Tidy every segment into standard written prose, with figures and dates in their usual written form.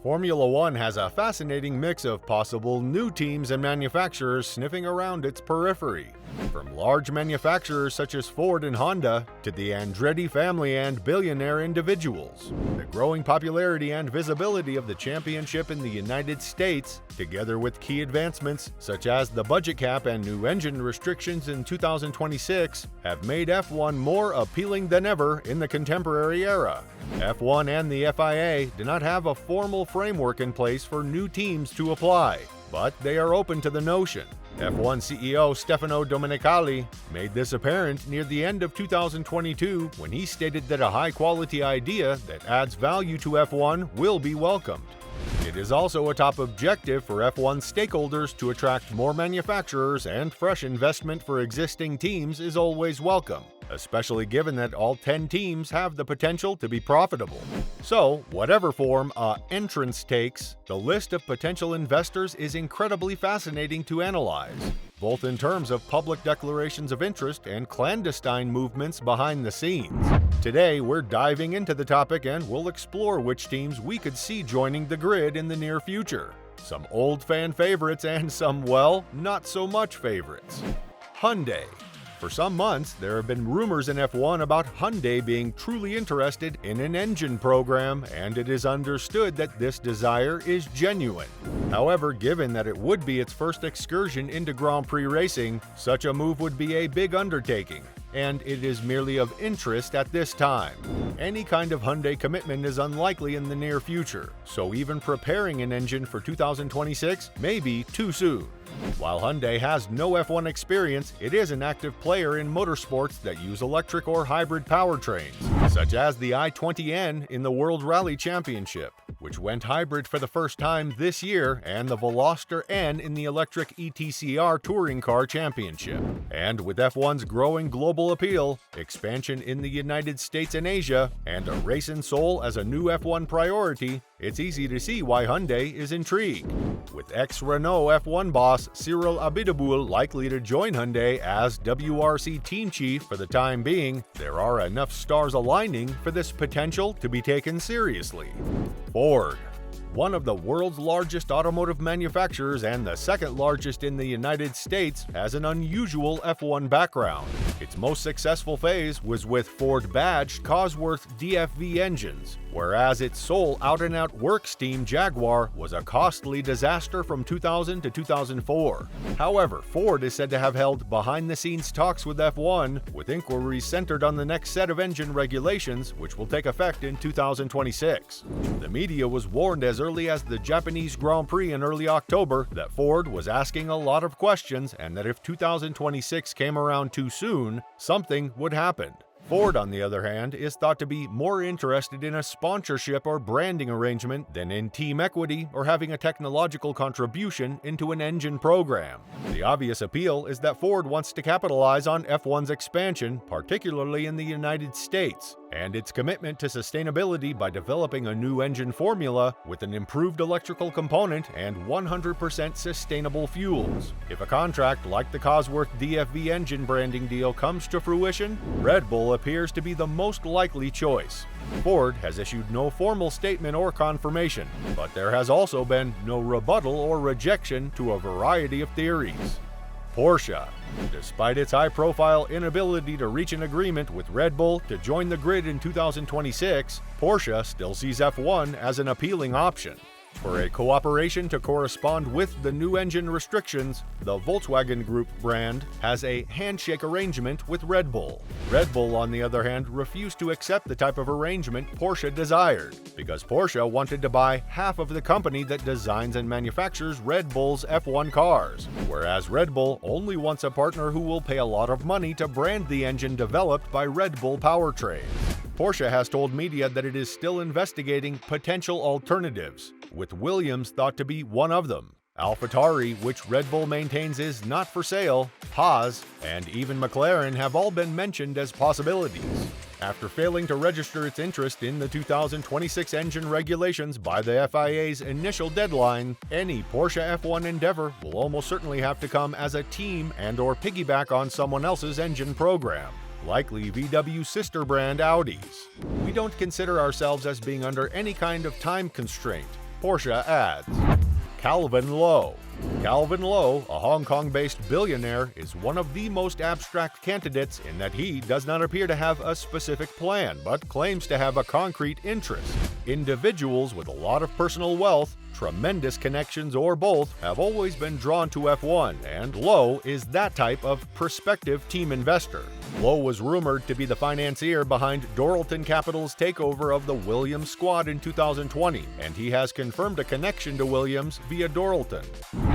Formula One has a fascinating mix of possible new teams and manufacturers sniffing around its periphery. From large manufacturers such as Ford and Honda to the Andretti family and billionaire individuals. The growing popularity and visibility of the championship in the United States, together with key advancements such as the budget cap and new engine restrictions in 2026, have made F1 more appealing than ever in the contemporary era. F1 and the FIA do not have a formal framework in place for new teams to apply, but they are open to the notion. F1 CEO Stefano Domenicali made this apparent near the end of 2022 when he stated that a high-quality idea that adds value to F1 will be welcomed. It is also a top objective for F1 stakeholders to attract more manufacturers, and fresh investment for existing teams is always welcome, especially given that all 10 teams have the potential to be profitable. So, whatever form a entrance takes, the list of potential investors is incredibly fascinating to analyze, both in terms of public declarations of interest and clandestine movements behind the scenes. Today, we're diving into the topic and we'll explore which teams we could see joining the grid in the near future. Some old fan favorites and some, well, not so much favorites. Hyundai. For some months, there have been rumors in F1 about Hyundai being truly interested in an engine program, and it is understood that this desire is genuine. However, given that it would be its first excursion into Grand Prix racing, such a move would be a big undertaking, and it is merely of interest at this time. Any kind of Hyundai commitment is unlikely in the near future, so even preparing an engine for 2026 may be too soon. While Hyundai has no F1 experience, it is an active player in motorsports that use electric or hybrid powertrains, such as the i20N in the World Rally Championship, which went hybrid for the first time this year, and the Veloster N in the electric ETCR Touring Car Championship. And with F1's growing global appeal, expansion in the United States and Asia, and a race in Seoul as a new F1 priority, it's easy to see why Hyundai is intrigued. With ex-Renault F1 boss Cyril Abiteboul likely to join Hyundai as WRC team chief for the time being, there are enough stars aligning for this potential to be taken seriously. Ford. One of the world's largest automotive manufacturers and the second largest in the United States, has an unusual F1 background. Its most successful phase was with Ford-badged Cosworth DFV engines, whereas its sole out-and-out works team Jaguar was a costly disaster from 2000 to 2004. However, Ford is said to have held behind-the-scenes talks with F1, with inquiries centered on the next set of engine regulations, which will take effect in 2026. The media was warned as early as the Japanese Grand Prix in early October that Ford was asking a lot of questions, and that if 2026 came around too soon, something would happen. Ford, on the other hand, is thought to be more interested in a sponsorship or branding arrangement than in team equity or having a technological contribution into an engine program. The obvious appeal is that Ford wants to capitalize on F1's expansion, particularly in the United States, and its commitment to sustainability by developing a new engine formula with an improved electrical component and 100% sustainable fuels. If a contract like the Cosworth DFV engine branding deal comes to fruition, Red Bull appears to be the most likely choice. Ford has issued no formal statement or confirmation, but there has also been no rebuttal or rejection to a variety of theories. Porsche. Despite its high-profile inability to reach an agreement with Red Bull to join the grid in 2026, Porsche still sees F1 as an appealing option. For a cooperation to correspond with the new engine restrictions, the Volkswagen Group brand has a handshake arrangement with Red Bull. Red Bull, on the other hand, refused to accept the type of arrangement Porsche desired, because Porsche wanted to buy half of the company that designs and manufactures Red Bull's F1 cars, whereas Red Bull only wants a partner who will pay a lot of money to brand the engine developed by Red Bull powertrains. Porsche has told media that it is still investigating potential alternatives, with Williams thought to be one of them. AlphaTauri, which Red Bull maintains is not for sale, Haas, and even McLaren have all been mentioned as possibilities. After failing to register its interest in the 2026 engine regulations by the FIA's initial deadline, any Porsche F1 endeavor will almost certainly have to come as a team and/or piggyback on someone else's engine program, likely VW's sister brand Audi's. We don't consider ourselves as being under any kind of time constraint, Porsche adds. Calvin Lowe. Calvin Lowe, a Hong Kong-based billionaire, is one of the most abstract candidates in that he does not appear to have a specific plan, but claims to have a concrete interest. Individuals with a lot of personal wealth, tremendous connections, or both have always been drawn to F1, and Lowe is that type of prospective team investor. Lowe was rumored to be the financier behind Dorilton Capital's takeover of the Williams squad in 2020, and he has confirmed a connection to Williams via Dorilton.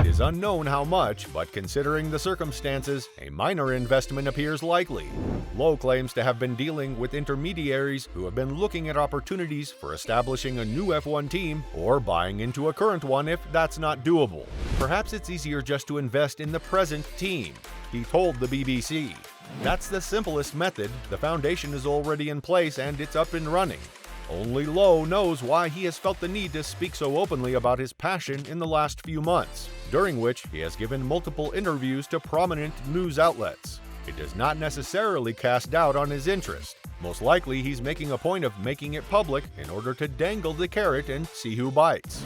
It is unknown how much, but considering the circumstances, a minor investment appears likely. Lowe claims to have been dealing with intermediaries who have been looking at opportunities for establishing a new F1 team or buying into a current one if that's not doable. Perhaps it's easier just to invest in the present team, he told the BBC. That's the simplest method. The foundation is already in place and it's up and running. Only Lowe knows why he has felt the need to speak so openly about his passion in the last few months, during which he has given multiple interviews to prominent news outlets. It does not necessarily cast doubt on his interest. Most likely he's making a point of making it public in order to dangle the carrot and see who bites.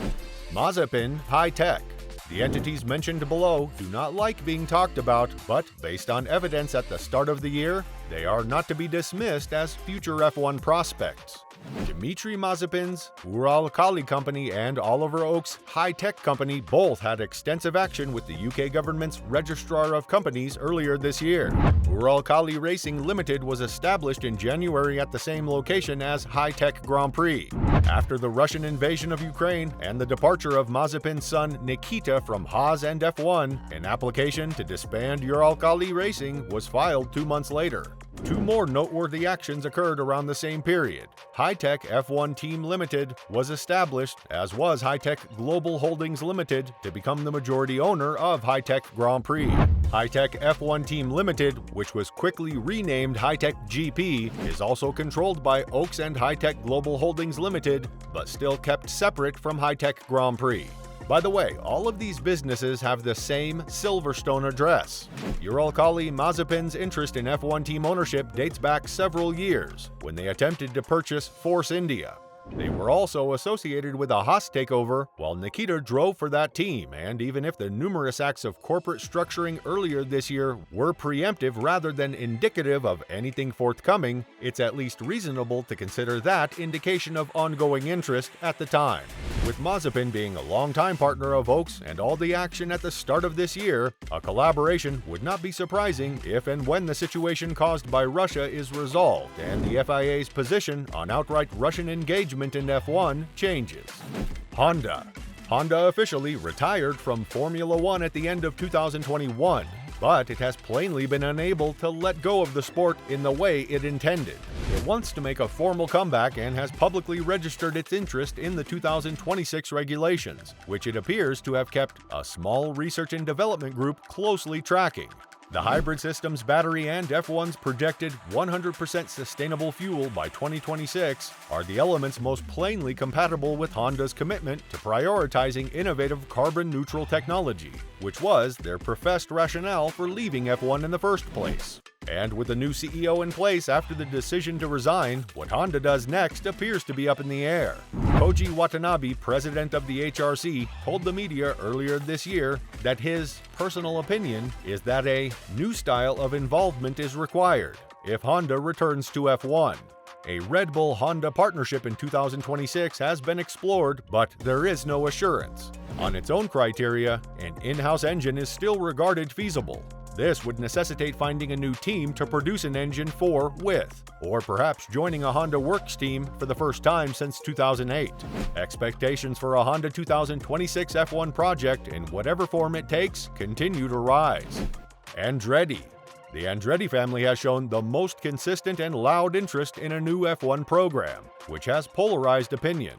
Mazepin High Tech. The entities mentioned below do not like being talked about, but based on evidence at the start of the year, they are not to be dismissed as future F1 prospects. Dmitry Mazepin's Uralkali Company and Oliver Oak's High Tech Company both had extensive action with the UK government's Registrar of Companies earlier this year. Uralkali Racing Limited was established in January at the same location as High Tech Grand Prix. After the Russian invasion of Ukraine and the departure of Mazepin's son Nikita from Haas and F1, an application to disband Uralkali Racing was filed 2 months later. Two more noteworthy actions occurred around the same period. High-Tech F1 Team Limited was established, as was High-Tech Global Holdings Limited, to become the majority owner of High-Tech Grand Prix. High-Tech F1 Team Limited, which was quickly renamed High-Tech GP, is also controlled by Oaks and High-Tech Global Holdings Limited, but still kept separate from High-Tech Grand Prix. By the way, all of these businesses have the same Silverstone address. Uralkali Mazepin's interest in F1 team ownership dates back several years, when they attempted to purchase Force India. They were also associated with a Haas takeover while Nikita drove for that team, and even if the numerous acts of corporate structuring earlier this year were preemptive rather than indicative of anything forthcoming, it's at least reasonable to consider that indication of ongoing interest at the time. With Mazepin being a longtime partner of Oaks and all the action at the start of this year, a collaboration would not be surprising if and when the situation caused by Russia is resolved and the FIA's position on outright Russian engagement in F1 changes. Honda officially retired from Formula One at the end of 2021, but it has plainly been unable to let go of the sport in the way it intended. It wants to make a formal comeback and has publicly registered its interest in the 2026 regulations, which it appears to have kept a small research and development group closely tracking. The hybrid system's battery and F1's projected 100% sustainable fuel by 2026 are the elements most plainly compatible with Honda's commitment to prioritizing innovative carbon-neutral technology, which was their professed rationale for leaving F1 in the first place. And with the new CEO in place after the decision to resign, what Honda does next appears to be up in the air. Koji Watanabe, president of the HRC, told the media earlier this year that his personal opinion is that a new style of involvement is required if Honda returns to F1. A Red Bull-Honda partnership in 2026 has been explored, but there is no assurance. On its own criteria, an in-house engine is still regarded feasible. This would necessitate finding a new team to produce an engine for with, or perhaps joining a Honda Works team for the first time since 2008. Expectations for a Honda 2026 F1 project, in whatever form it takes, continue to rise. Andretti. The Andretti family has shown the most consistent and loud interest in a new F1 program, which has polarized opinion.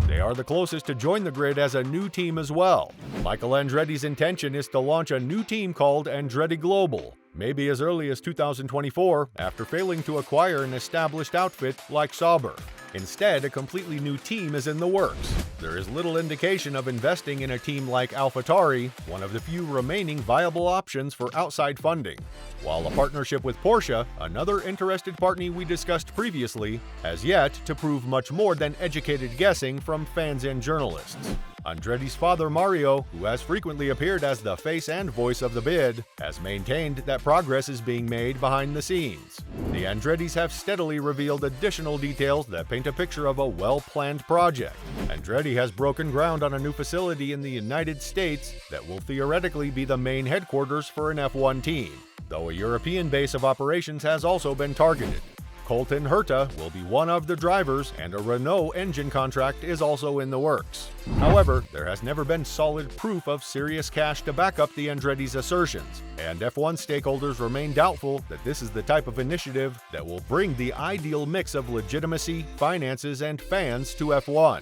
They are the closest to join the grid as a new team as well. Michael Andretti's intention is to launch a new team called Andretti Global, maybe as early as 2024, after failing to acquire an established outfit like Sauber. Instead, a completely new team is in the works. there is little indication of investing in a team like AlphaTauri, one of the few remaining viable options for outside funding. While a partnership with Porsche, another interested party we discussed previously, has yet to prove much more than educated guessing from fans and journalists. Andretti's father Mario, who has frequently appeared as the face and voice of the bid, has maintained that progress is being made behind the scenes. The Andrettis have steadily revealed additional details that paint a picture of a well-planned project. Andretti has broken ground on a new facility in the United States that will theoretically be the main headquarters for an F1 team, though a European base of operations has also been targeted. Colton Herta will be one of the drivers, and a Renault engine contract is also in the works. However, there has never been solid proof of serious cash to back up the Andretti's assertions, and F1 stakeholders remain doubtful that this is the type of initiative that will bring the ideal mix of legitimacy, finances, and fans to F1.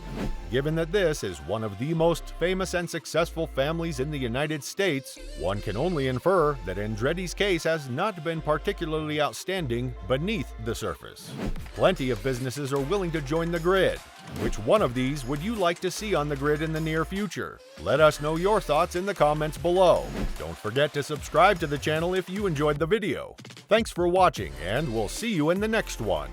Given that this is one of the most famous and successful families in the United States, one can only infer that Andretti's case has not been particularly outstanding beneath the surface. Plenty of businesses are willing to join the grid. Which one of these would you like to see on the grid in the near future? Let us know your thoughts in the comments below. Don't forget to subscribe to the channel if you enjoyed the video. Thanks for watching, and we'll see you in the next one.